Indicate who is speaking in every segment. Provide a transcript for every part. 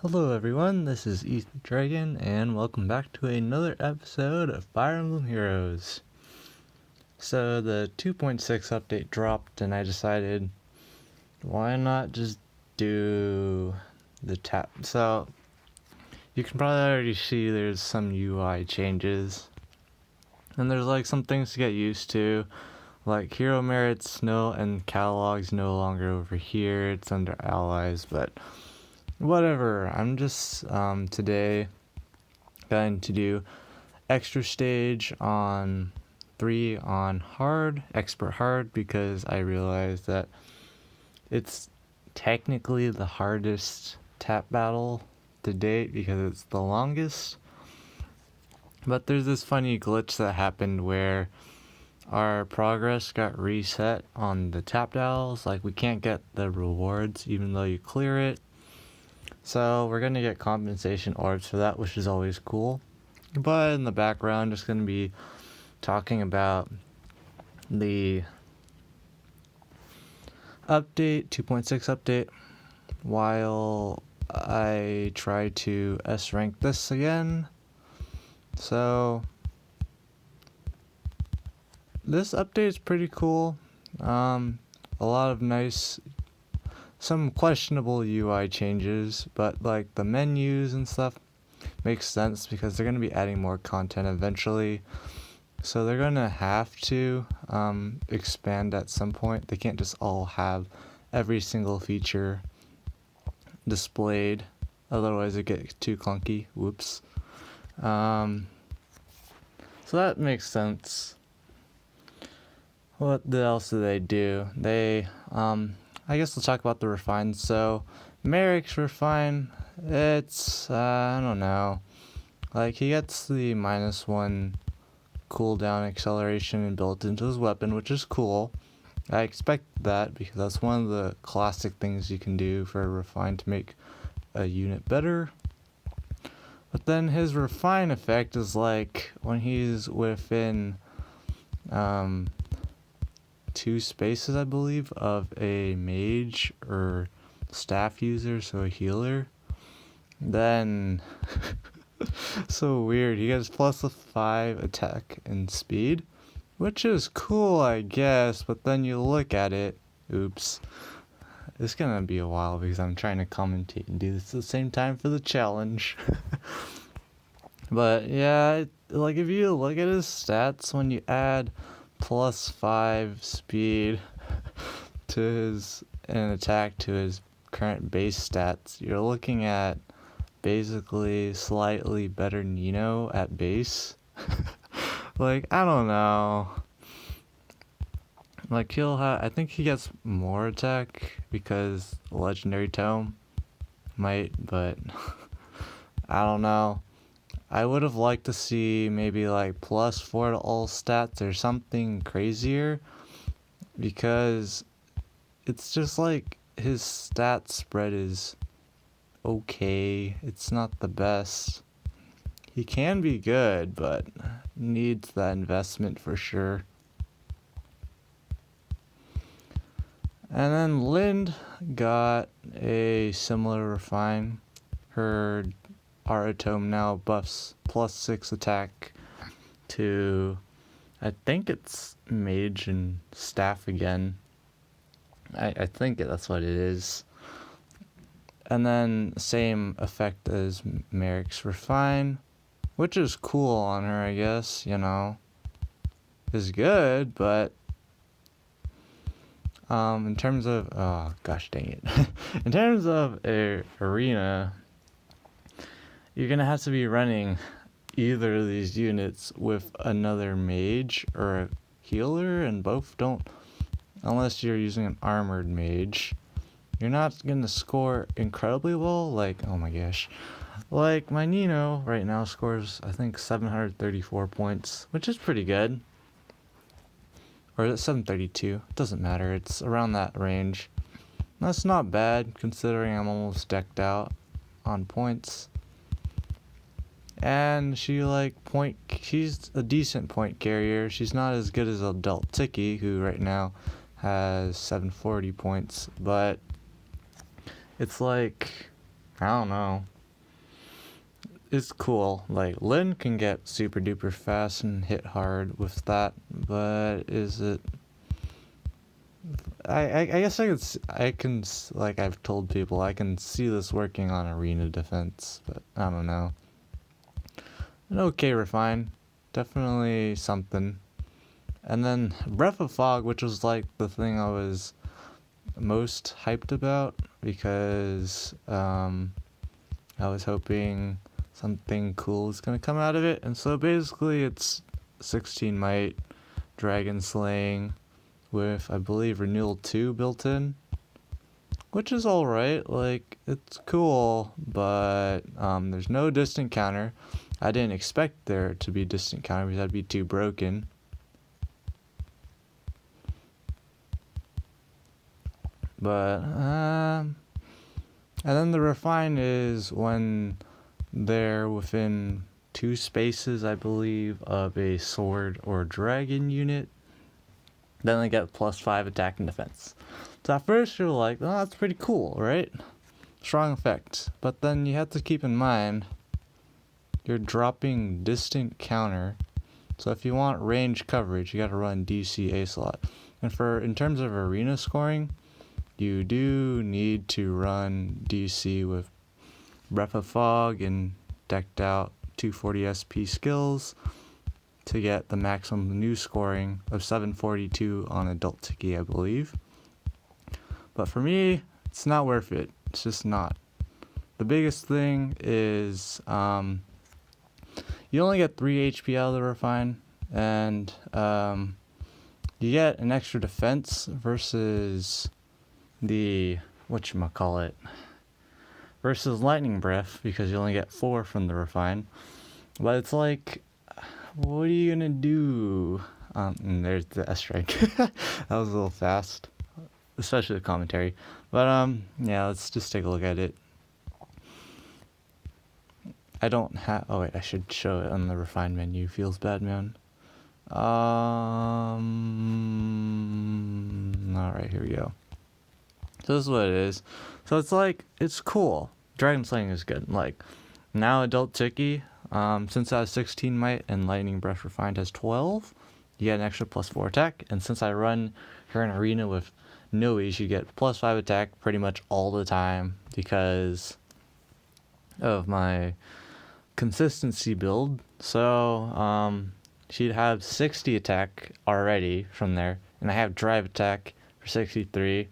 Speaker 1: Hello everyone, this is Ethan Dragon, and welcome back to another episode of Fire Emblem Heroes. So the 2.6 update dropped, and I decided, why not just do the tap? So, you can probably already see there's some UI changes, and there's like some things to get used to, like hero merits and catalogs no longer over here, it's under allies, but whatever. I'm just today going to do extra stage on 3 on hard, expert hard, because I realized that it's technically the hardest tap battle to date because it's the longest. But there's this funny glitch that happened where our progress got reset on the tap battles. Like, we can't get the rewards even though you clear it. So we're going to get compensation orbs for that, which is always cool. But in the background, just going to be talking about the update, 2.6 update, while I try to S-rank this again. So this update is pretty cool. A lot of nice, some questionable UI changes, but like the menus and stuff makes sense because they're going to be adding more content eventually. So they're going to have to expand at some point. They can't just all have every single feature displayed. Otherwise it gets too clunky. Whoops. So that makes sense. What else do they do? They, I guess we'll talk about the refine. So, Merrick's refine, it's, I don't know. Like, he gets the -1 cooldown acceleration built into his weapon, which is cool. I expect that because that's one of the classic things you can do for a refine to make a unit better. But then his refine effect is like when he's within 2 spaces, I believe, of a mage or staff user, so a healer. Then so weird, he gets +5 attack and speed, which is cool, I guess, but then you look at it, oops, it's gonna be a while because I'm trying to commentate and do this at the same time for the challenge. But yeah, like if you look at his stats, when you add +5 speed to his and attack to his current base stats, you're looking at basically slightly better Nino at base. Like, I don't know. Like, I think he gets more attack because Legendary Tome might, but I don't know. I would have liked to see maybe like +4 to all stats or something crazier, because it's just like his stat spread is okay. It's not the best. He can be good, but needs that investment for sure. And then Lind got a similar refine. Her Aratome now buffs +6 attack to, I think it's mage and staff again. I think that's what it is. And then same effect as Merrick's refine, which is cool on her, I guess, you know. Is good, but in terms of, oh gosh dang it. In terms of a arena, you're gonna have to be running either of these units with another mage or a healer, and both don't, unless you're using an armored mage. You're not gonna score incredibly well. Like, oh my gosh, like my Nino right now scores, I think, 734 points, which is pretty good. Or 732, doesn't matter, it's around that range. That's not bad considering I'm almost decked out on points. And she's a decent point carrier. She's not as good as Adult Tiki, who right now has 740 points, but it's like, I don't know. it's cool. Like, Lin can get super duper fast and hit hard with that, but is it... I guess like I've told people, I can see this working on arena defense, but I don't know. An okay refine. Definitely something. And then Breath of Fog, which was like the thing I was most hyped about, because I was hoping something cool is going to come out of it. And so basically it's 16 might, dragon slaying, with, I believe, Renewal 2 built in, which is alright. Like, it's cool, but there's no distant counter. I didn't expect there to be distant counter because that'd be too broken. But, and then the refine is when they're within 2 spaces, I believe, of a sword or dragon unit. Then they get +5 attack and defense. So at first you're like, oh, that's pretty cool, right? Strong effect. But then you have to keep in mind, you're dropping distant counter. So if you want range coverage, you gotta run DC A slot. And in terms of arena scoring, you do need to run DC with Breath of Fog and decked out 240 SP skills to get the maximum new scoring of 742 on Adult Tiki, I believe. But for me, it's not worth it. It's just not. The biggest thing is you only get 3 HP out of the refine, and you get an extra defense versus the versus lightning breath, because you only get 4 from the refine. But it's like, what are you gonna do? And there's the S strike. That was a little fast, especially the commentary. But yeah, let's just take a look at it. I don't have. Oh wait, I should show it on the refine menu. Feels bad, man. All right, here we go. So this is what it is. So it's like, it's cool. Dragon Slaying is good. Like, now Adult Tiki, since I has 16 might and Lightning Breath Refined has 12, you get an extra +4 attack. And since I run her in arena with Noes, you get +5 attack pretty much all the time because of my consistency build. So she'd have 60 attack already from there, and I have drive attack for 63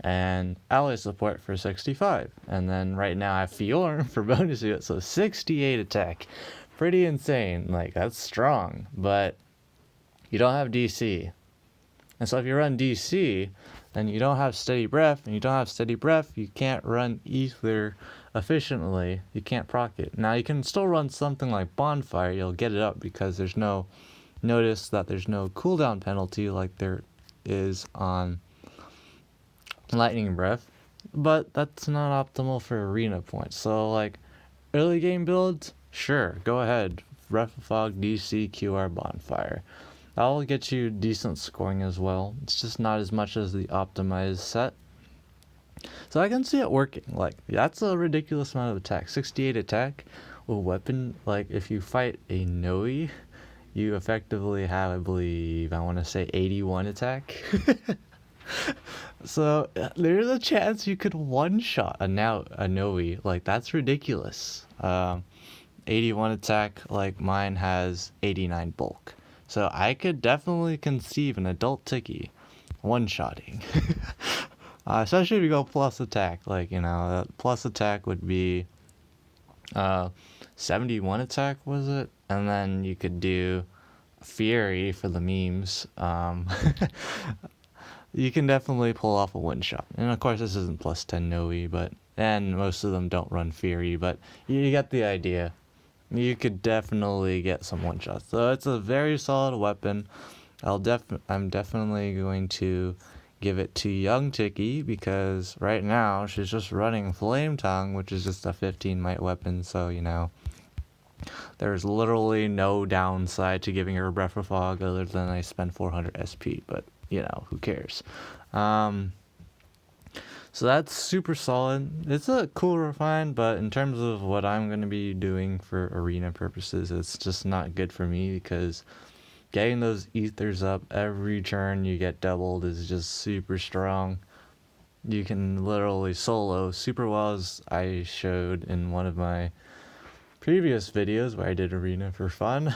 Speaker 1: and ally support for 65, and then right now I have Fjorm for bonus unit, so 68 attack. Pretty insane. Like, that's strong, but you don't have DC. And so if you run DC, then you don't have steady breath, and you don't have steady breath, you can't run ether efficiently. You can't proc it. Now you can still run something like Bonfire. You'll get it up because there's no, notice that there's no cooldown penalty like there is on Lightning Breath, but that's not optimal for arena points. So like early game builds, sure, go ahead. Breath of Fog, DC, QR, Bonfire. That'll get you decent scoring as well. It's just not as much as the optimized set. So I can see it working. Like, that's a ridiculous amount of attack. 68 attack with weapon. Like, if you fight a Noe, you effectively have, I believe, I want to say 81 attack. So there's a chance you could one-shot a Noe. Like, that's ridiculous. 81 attack, like mine has 89 bulk. So I could definitely conceive an Adult Tiki one-shotting. Especially if you go plus attack. Like, you know, plus attack would be 71 attack, was it? And then you could do Fury for the memes. You can definitely pull off a one-shot. And of course, this isn't plus 10 Noe, and most of them don't run Fury, but you get the idea. You could definitely get some one-shots. So it's a very solid weapon. I'm definitely going to give it to Young Tiki, because right now she's just running Flame Tongue, which is just a 15 might weapon, so, you know, there's literally no downside to giving her a Breath of Fog other than I spend 400 SP, but, you know, who cares? So that's super solid. It's a cool refine, but in terms of what I'm going to be doing for arena purposes, it's just not good for me because getting those ethers up every turn you get doubled is just super strong. You can literally solo super well, as I showed in one of my previous videos where I did arena for fun.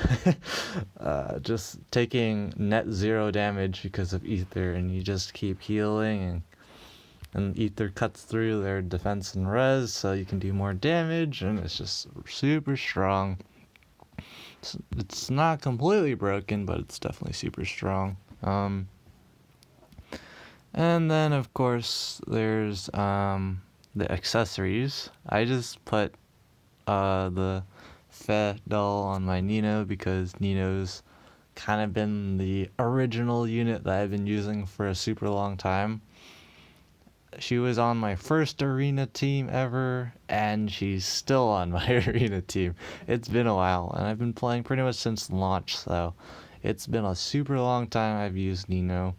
Speaker 1: Just taking net 0 damage because of ether, and you just keep healing, and ether cuts through their defense and res, so you can do more damage, and it's just super strong. It's not completely broken, but it's definitely super strong. And then of course there's the accessories. I just put the Fe doll on my Nino because Nino's kind of been the original unit that I've been using for a super long time. She was on my first arena team ever, and she's still on my arena team. It's been a while, and I've been playing pretty much since launch, so it's been a super long time I've used Nino.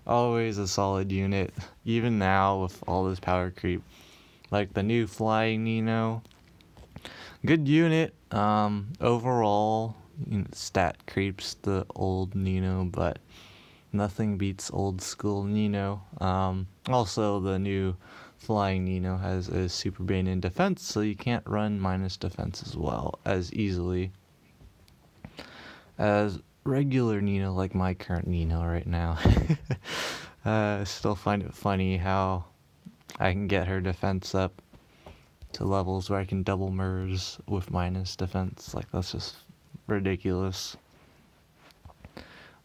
Speaker 1: Always a solid unit, even now with all this power creep. Like the new flying Nino. Good unit, overall, stat creeps the old Nino, but nothing beats old school Nino. Also, the new flying Nino has a super bane in defense, so you can't run minus defense as well as easily as regular Nino, like my current Nino right now. I still find it funny how I can get her defense up to levels where I can double MERS with minus defense. Like, that's just ridiculous.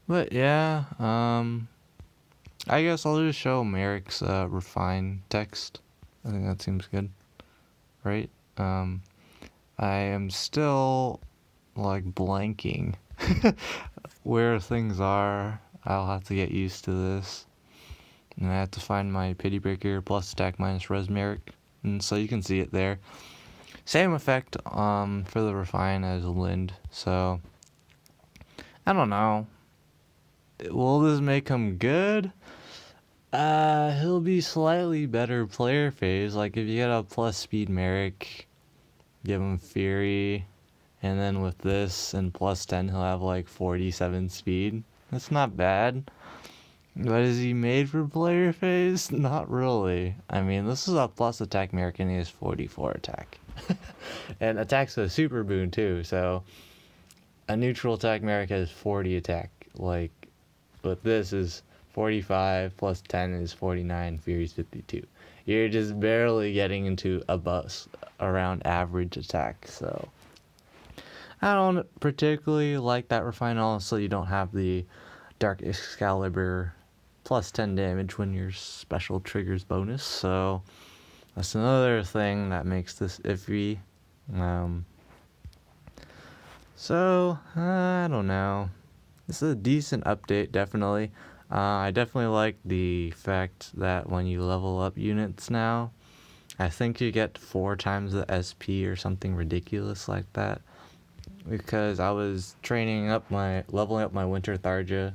Speaker 1: But yeah, I guess I'll just show Merrick's refine text. I think that seems good, right? I am still like blanking where things are. I'll have to get used to this. And I have to find my pity breaker plus attack minus res Merrick. And so you can see it there. Same effect for the refine as Lind. So I don't know. Will this make him good? He'll be slightly better player phase. Like if you get a plus speed Merrick, give him Fury, and then with this and plus 10 he'll have like 47 speed. That's not bad. But is he made for player phase? Not really. I mean, this is a plus attack Merrick and he has 44 attack. And attack's a super boon too, so a neutral attack Merrick has 40 attack. Like, but this is 45 plus 10 is 49, Fury's 52. You're just barely getting into a bus around average attack, so I don't particularly like that refine. Also, you don't have the Dark Excalibur plus 10 damage when your special triggers bonus, so that's another thing that makes this iffy. So I don't know. This is a decent update, definitely. I definitely like the fact that when you level up units now, I think you get 4 times the SP or something ridiculous like that. Because I was leveling up my Winter Tharja,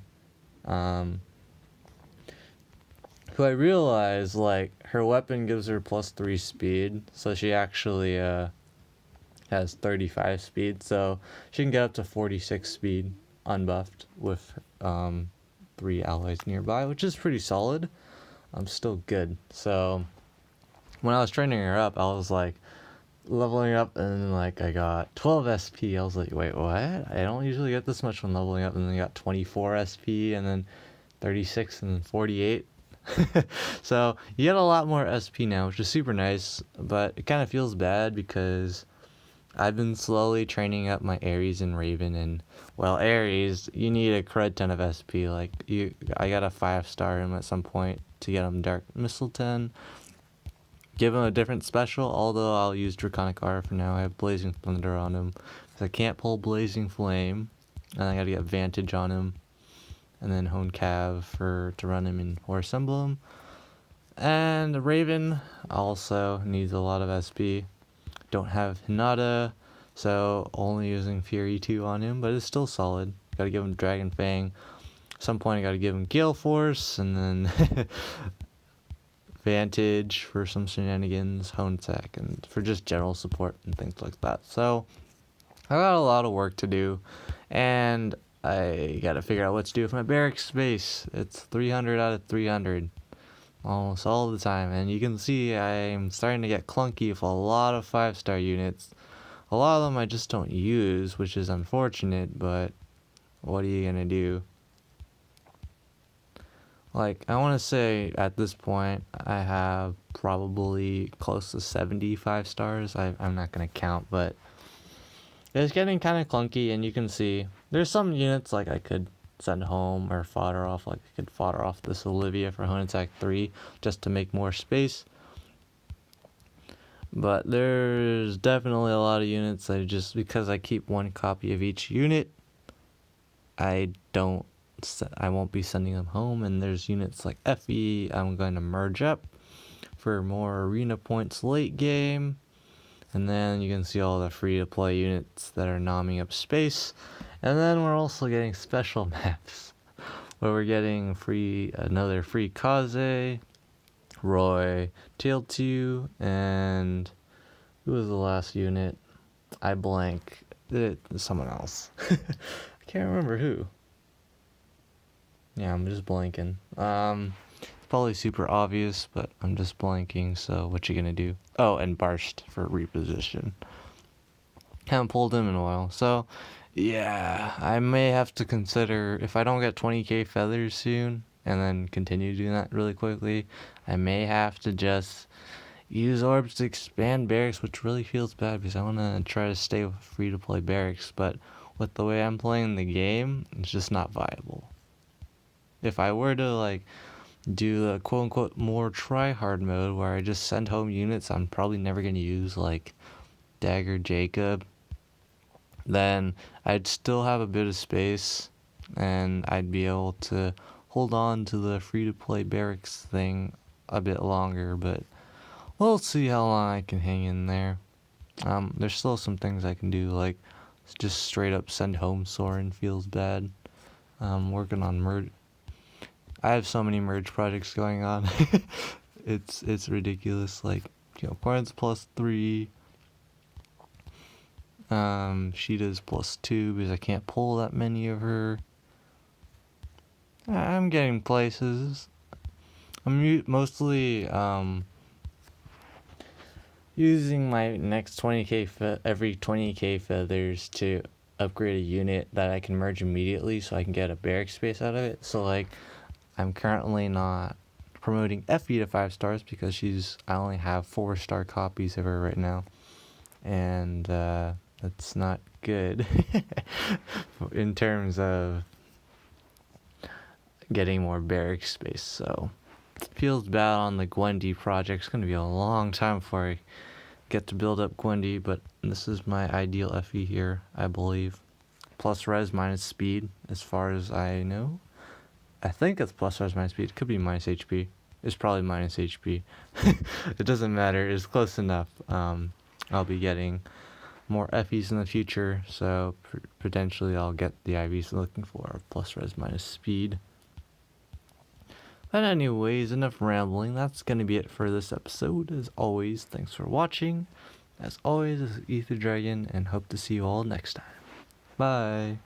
Speaker 1: who I realized, like, her weapon gives her plus 3 speed, so she actually has 35 speed, so she can get up to 46 speed unbuffed with 3 allies nearby, which is pretty solid. Still good. So when I was training her up, I was like leveling up, and like I got 12 SP. I was like, wait, what? I don't usually get this much when leveling up, and then I got 24 SP, and then 36 and 48. So you get a lot more SP now, which is super nice, but it kind of feels bad because I've been slowly training up my Ares and Raven, and well, Ares, you need a crud ton of SP. Like I got a 5-star him at some point to get him Dark Missile 10. Give him a different special, although I'll use Draconic Aura for now. I have Blazing Thunder on him, because I can't pull Blazing Flame, and I gotta get Vantage on him, and then Hone Cav to run him in Horse Emblem. And Raven also needs a lot of SP. Don't have Hinata, so only using Fury 2 on him, but it's still solid. Gotta give him Dragon Fang. At some point I gotta give him Gale Force, and then Vantage for some shenanigans, Hone Tech, and for just general support and things like that. So I got a lot of work to do, and I gotta figure out what to do with my barracks space. It's 300 out of 300 almost all the time, and you can see I'm starting to get clunky with a lot of 5-star units. A lot of them I just don't use, which is unfortunate, but what are you gonna do? Like, I want to say at this point I have probably close to 75 stars. I'm not gonna count, but it's getting kind of clunky, and you can see there's some units like I could send home or fodder off. Like, I could fodder off this Olivia for Hone Attack 3 just to make more space. But there's definitely a lot of units that just, because I keep one copy of each unit, I won't be sending them home. And there's units like Effie I'm going to merge up for more arena points late game. And then you can see all the free-to-play units that are nomming up space. And then we're also getting special maps, where we're getting another free Kaze, Roy, Tail2, and who was the last unit? I blank. Someone else. I can't remember who. Yeah, I'm just blanking. Probably super obvious, but I'm just blanking, so what you gonna do? Oh, and Barsht for reposition. Haven't pulled him in a while, so yeah, I may have to consider, if I don't get 20k feathers soon, and then continue doing that really quickly, I may have to just use orbs to expand barracks, which really feels bad because I want to try to stay with free-to-play barracks, but with the way I'm playing the game, it's just not viable. If I were to, like, do the quote-unquote more try-hard mode where I just send home units I'm probably never going to use, like Dagger Jacob, then I'd still have a bit of space, and I'd be able to hold on to the free-to-play barracks thing a bit longer, but we'll see how long I can hang in there. There's still some things I can do, like just straight up send home Soren feels bad. Working on merge. I have so many merge projects going on. It's ridiculous. Like, points +3. She does +2 because I can't pull that many of her. I'm getting places. I'm mostly using my next 20k every 20k feathers to upgrade a unit that I can merge immediately, so I can get a barrack space out of it. So like, I'm currently not promoting Effie to 5 stars because I only have 4-star copies of her right now, and that's not good in terms of getting more barrack space. So feels bad on the Gwendy project. It's gonna be a long time before I get to build up Gwendy, but this is my ideal Effie here, I believe. Plus res minus speed, as far as I know. I think it's plus res minus speed. It could be minus HP. It's probably minus HP. It doesn't matter. It's close enough. I'll be getting more Effies in the future, so potentially I'll get the IVs I'm looking for, plus res minus speed. But anyways, enough rambling. That's going to be it for this episode. As always, thanks for watching. As always, this is Ether Dragon, and hope to see you all next time. Bye.